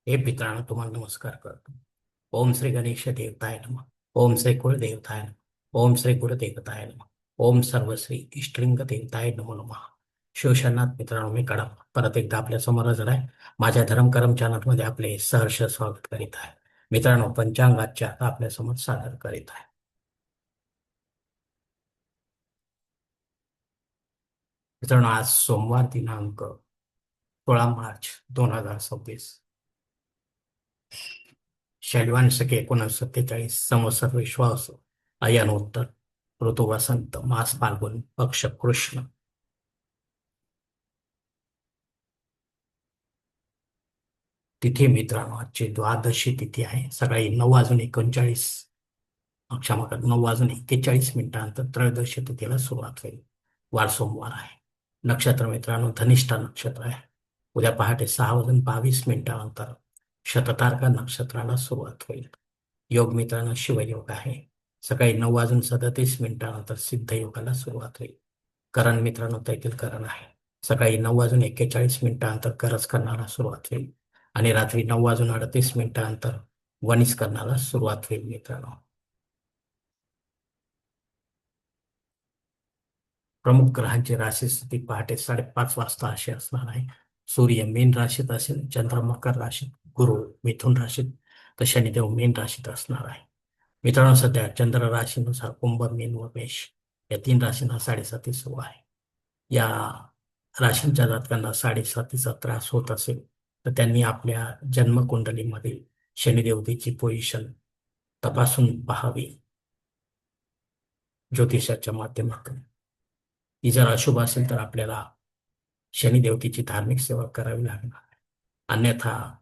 हे पितरांनो तुम्हाला नमस्कार करतो. ओम श्री गणेश देवताय नमः. ओम श्री कुलदेवताय नमः. ओम श्री गुरुदेवताय नमः. ओम सर्वश्री इष्टलिंग देवताय नमो नमः. शिवशरणात मित्रांनो, मी कडा परत एकदा आपल्या समोर हजर आहे. माझ्या धर्मकरम चॅनलमध्ये आपले सहर्ष स्वागत करीत आहे. मित्रांनो, पंचांगाच्या आता आपल्या समोर सादर करीत आहे. मित्रांनो, आज सोमवार दिनांक 16 मार्च 2026, शैलवान शके 1947, संवत्सर विश्वावसु, अयनोत्तर, ऋतू वसंत, मास फाल्गुन, पक्ष कृष्ण. तिथी मित्रांनो, आजची द्वादशी तिथी आहे. सकाळी 9:39, क्षमा करा, 9:41 त्रयोदशी तिथीला सुरुवात होईल. वार सोमवार आहे. नक्षत्र मित्रांनो, धनिष्ठा नक्षत्र आहे. उद्या पहाटे 6:22 शततारका नक्षत्राला सुरुवात होईल. योग मित्रांनो, शिवयोग आहे. सकाळी 9:37 सिद्ध योगाला सुरुवात होईल. करण मित्रांनो, तैतील करण आहे. सकाळी 9:41 करस करण्याला सुरुवात होईल आणि रात्री 9:38 वनिस करण्याला सुरुवात होईल. मित्रांनो, प्रमुख ग्रहांची राशी स्थिती पहाटे 5:30 अशी असणार आहे. सूर्य मीन राशीत असेल, चंद्र मकर राशीत, गुरु मिथुन राशीत, तर शनिदेव मीन राशीत असणार आहे. मित्रांनो, सध्या चंद्र राशीनुसार कुंभ, मीन व मेष या 3 राशींना 7.5 सुरू आहे. या राशींच्या जातकांना 7.5चा त्रास होत असेल तर त्यांनी आपल्या जन्मकुंडलीमध्ये शनिदेवतेची पोझिशन तपासून पाहावी ज्योतिषाच्या माध्यमातून. ती जर अशुभ असेल तर आपल्याला शनिदेवतेची धार्मिक सेवा करावी लागणार, अन्यथा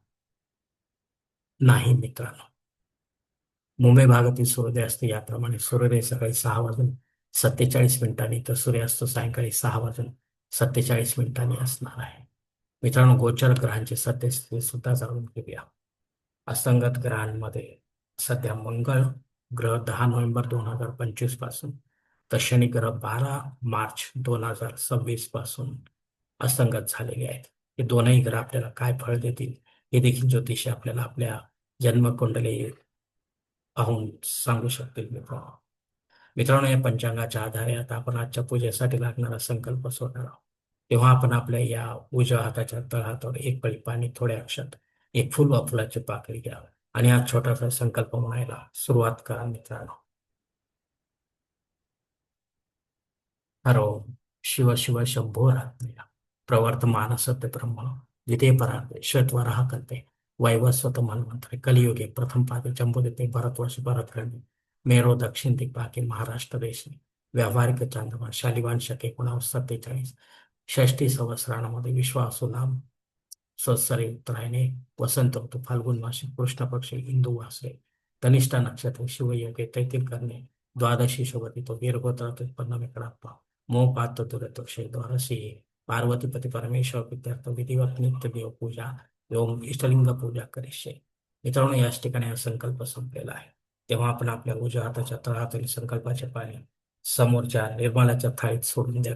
नाही. मित्रांनो, मुंबई भागातील सूर्योदय याप्रमाणे सूर्योदय सकाळी 6:47 तर सूर्यास्त सायंकाळी 6:47 असणार आहे. मित्रांनो, गोचर ग्रहांची सद्यस्थिती सुद्धा जाणून घेऊया. असंगत ग्रहांमध्ये सध्या मंगळ ग्रह 10 नोव्हेंबर 2025 पासून, तर शनी ग्रह 12 मार्च 2026 पासून असंगत झालेले आहेत. हे दोनही ग्रह आपल्याला काय फळ देतील हे देखील ज्योतिषी आपल्याला आपल्या जन्मकुंडली पाहून सांगू शकतील. मित्रांनो, या पंचांगाच्या आधारे आता आपण आजच्या पूजेसाठी लागणारा संकल्प सोडणार आहोत. तेव्हा आपण आपल्या या उजव्या हाताच्या तळहातावर एक पळी पाणी, थोड्या अक्षत, एक फुल वा फुलाची पाकळी घ्या आणि हा छोटासा संकल्प म्हणायला सुरुवात करा. मित्रांनो, हरो शिव शिव शंभो रात्मया प्रवर्तमान सत्य ब्रह्म जिते परार्थे श्वेतवराह कल्पे वैवस्वत मन्वंतरे कलियुगे प्रथम पादे जंबुदीपे भरतवर्ष भरतखंडे मेरो दक्षिण दिग्भागे महाराष्ट्र देशे व्यावहारिक चांद्रमान शालिवान शके 1947 षष्टी संवत्सरामध्ये विश्वासू नाम संवत्सरे उत्तरायणे वसंत ऋतू फाल्गुन मासे कृष्ण पक्षी इंदू वासरे धनिष्ठा नक्षत्र शिवयोगे तैतील करणे द्वादशी शोभती तो वीरगोत्रात उत्पन्न मेकडाप्पा मोह पात्र दुरतोक्षे द्वारसी पार्वतीपती परमेश्वर विद्यार्थ विधिवत नित्य देव पूजा एवं इष्टलिंग पूजा करिष्ये. मित्रांनो, याच ठिकाणी हा संकल्प संपलेला आहे. तेव्हा आपण आपल्या उजव्या हाताच्या तळहातील संकल्पाचे पाणी समोरच्या निर्माल्याच्या थाळीत सोडून द्या.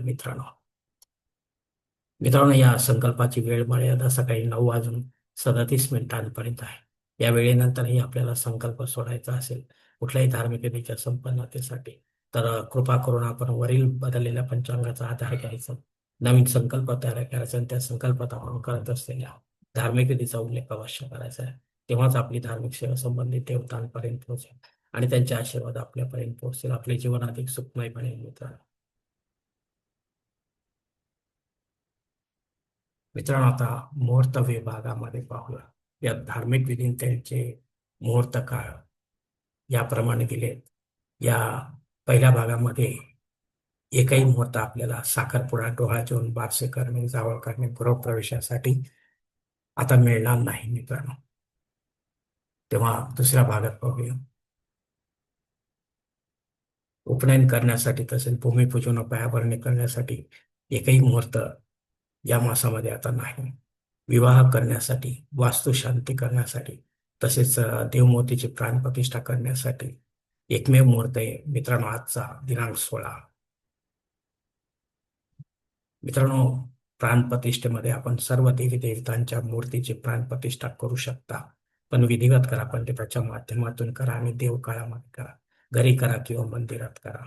मित्रांनो, या संकल्पाची वेळ मर्यादा सकाळी 9:37 आहे. या वेळेनंतरही आपल्याला संकल्प सोडायचा असेल कुठल्याही धार्मिक विधीच्या संपन्नतेसाठी, तर कृपा करून आपण वरील बदललेल्या पंचांगाचा आधार घ्यायचा, नवीन संकल्प तयार करायचा आणि त्या संकल्पात आपण करत असलेल्या धार्मिक विधीचा उल्लेख अवश्य करायचा आहे. तेव्हाच आपली धार्मिक सेवा संबंधित देवतांपर्यंत पोहोचेल आणि त्यांचे आशीर्वाद आपल्यापर्यंत पोहोचतील. आपले जीवन अधिक सुखमय बनेल. मित्रांनो, आता मुहूर्त विभागामध्ये पाहूया. या धार्मिक विधी त्यांचे मुहूर्त काळ याप्रमाणे दिले. या पहिल्या भागामध्ये एकही मुहूर्त आपल्याला साखरपुडा, डोहाळ जेवण, बारसे करणे, जावळ करणे, गृहप्रवेशासाठी आता मिळणार नाही. मित्रांनो, तेव्हा दुसऱ्या भागात पाहूया. उपनयन करण्यासाठी तसेच भूमिपूजन व पायाभरणी करण्यासाठी एकही मुहूर्त या मासामध्ये आता नाही. विवाह करण्यासाठी, वास्तुशांती करण्यासाठी तसेच देवमूर्तीची प्राणप्रतिष्ठा करण्यासाठी एकमेव मुहूर्त आहे मित्रांनो, आजचा दिनांक 16. मित्रांनो, प्राणप्रतिष्ठेमध्ये आपण सर्व देवी देवतांच्या मूर्तीची प्राणप्रतिष्ठा करू शकता, पण विधिवत करा, पण ते त्याच्या माध्यमातून करा आणि देवकाळामध्ये करा. घरी करा किंवा मंदिरात करा.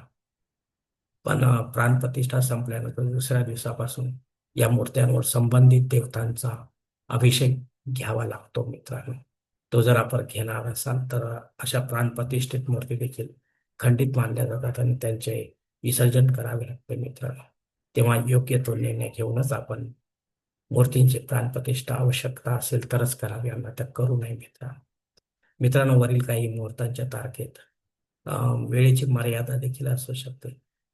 पण प्राणप्रतिष्ठा संपल्यानंतर दुसऱ्या दिवसापासून या मूर्त्यांवर संबंधित देवतांचा अभिषेक घ्यावा लागतो मित्रांनो. तो जर आपण घेणार असाल तर अशा प्राणप्रतिष्ठित मूर्ती देखील खंडित मानल्या जातात आणि त्यांचे विसर्जन करावे लागते मित्रांनो. तेव्हा योग्य तो निर्णय घेऊनच आपण मूर्तींची प्राणप्रतिष्ठा आवश्यकता असेल तरच करावी, अन्यथा करू नये मित्रांनो. मित्रांनो, वरील काही मुहूर्तांच्या तारखेत वेळेची मर्यादा देखील असू शकते.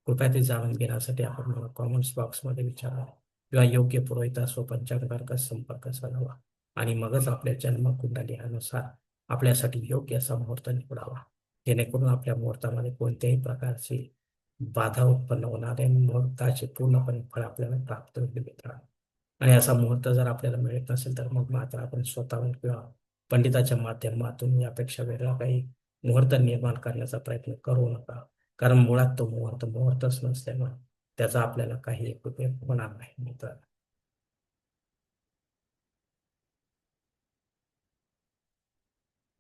कृपया ते जाणून घेण्यासाठी आपण मला कॉमेंट्स बॉक्समध्ये विचारावे किंवा योग्य पुरोहितास व पंचांगारका संपर्क साधावा आणि मगच आपल्या जन्मकुंडलीनुसार आपल्यासाठी योग्य असा मुहूर्त निवडावा, जेणेकरून आपल्या मुहूर्तामध्ये कोणत्याही प्रकारची बाधा उत्पन्न होणारे मुहूर्ताचे पूर्णपणे फळ आपल्याला प्राप्त होईल मित्रांनो. आणि असा मुहूर्त जर आपल्याला मिळत नसेल तर मग मात्र आपण स्वतःहून किंवा पंडिताच्या माध्यमातून यापेक्षा वेगळा काही मुहूर्त निर्माण करण्याचा प्रयत्न करू नका. कारण मुळात तो मुहूर्तच नसल्यामुळे त्याचा आपल्याला काही उपयोग होणार नाही मित्रांनो.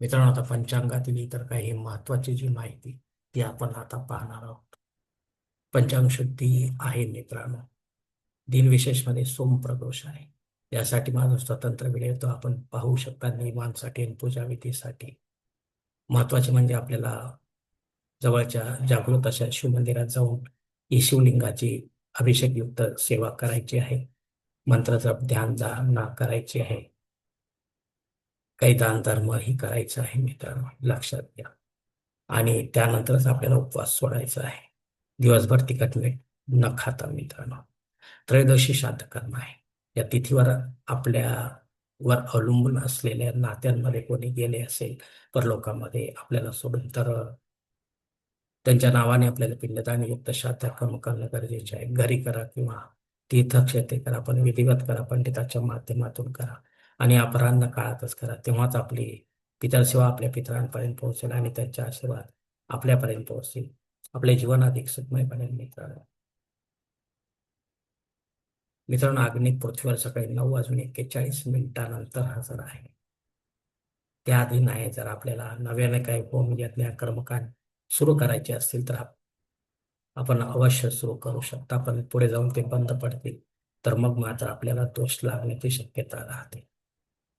मित्रांनो, आता पंचांगातील इतर काही महत्वाची जी माहिती ती आपण आता पाहणार आहोत. पंचांग शुद्धी आहे मित्रांनो. दिनविशेषमध्ये सोमप्रदोष आहे. यासाठी माझा स्वतंत्र व्हिडिओ तो आपण पाहू शकता नियमांसाठी आणि पूजाविधीसाठी. महत्वाचे म्हणजे आपल्याला जवळच्या जागृत अशा शिवमंदिरात जाऊन ही शिवलिंगाची अभिषेकयुक्त सेवा करायची आहे. मंत्र जप ध्यान धारणा करायची आहे. काही दान धर्म ही करायचा आहे मित्रांनो, लक्षात घ्या. आणि त्यानंतरच आपल्याला उपवास सोडायचा आहे. दिवसभर तिखट मीठ न खाता मित्रांनो. त्रयोदशी श्राद्ध कर्म आहे. या तिथीवर आपल्यावर अवलंबून असलेल्या नात्यांमध्ये कोणी गेले असेल परलोकामध्ये आपल्याला सोडून, तर त्यांच्या नावाने आपल्याला पिंडदान युक्त श्राद्ध कर्म करणं गरजेचे आहे. घरी करा किंवा तीर्थक्षेत्री करा, पण विधिवत करा, पंडिताच्या माध्यमातून करा आणि अपराह्न काळातच करा. तेव्हाच आपली पितरसेवा आपल्या पितरांपर्यंत पोहोचेल आणि त्यांचा आशीर्वाद आपल्यापर्यंत पोहोचेल. आपले जीवन अधिक सुखमय बनेल मित्रांनो. मित्रांनो, आग्नेय पृथ्वीवर सकाळी 9:41 हजर आहे. त्याआधी नाही. जर आपल्याला नव्याने काही होम यज्ञ कर्मकांड सुरू करायचे असतील तर आपण अवश्य सुरू करू शकता, पण पुढे जाऊन ते बंद पडतील तर मग मात्र आपल्याला दोष लागण्याची शक्यता राहते.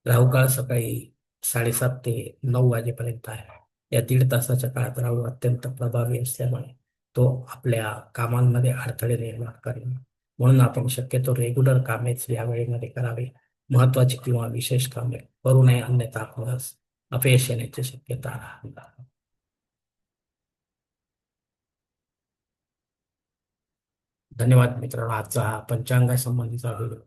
राहू काळ सकाळी 7:30 ते 9 वाजेपर्यंत आहे. या 1.5 तासाच्या काळात राहू अत्यंत प्रभावी असल्यामुळे तो आपल्या कामांमध्ये अडथळे निर्माण करेल. म्हणून आपण शक्यतो रेग्युलर कामेच या वेळेमध्ये करावे. महत्वाची किंवा विशेष कामे करू नये, अन्यथा आपणास अपयश येण्याची शक्यता राहणार. धन्यवाद मित्रांनो. आजचा हा पंचांगासंबंधीचा व्हिडिओ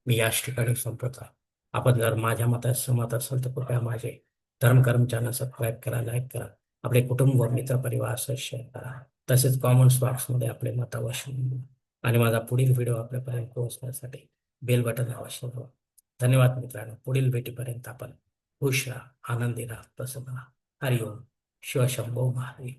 मी याच ठिकाणी संपवतो. आपण जर माझ्या मतात सहमत असाल तर कृपया माझे धर्मकर्म चॅनल सबस्क्राईब करा, लाईक करा, आपले कुटुंब व मित्र परिवारासह शेअर करा. तसेच कॉमेंट्स बॉक्समध्ये आपले मत अवश्य नोंदवा आणि माझा पुढील व्हिडिओ आपल्यापर्यंत पोहोचण्यासाठी बेल बटन अवश्य दाबा. धन्यवाद मित्रांनो. पुढील भेटीपर्यंत आपण खुश राहा, आनंदी राहा, प्रसन्न राहा. हरिओम. शिवशंभो महादेव.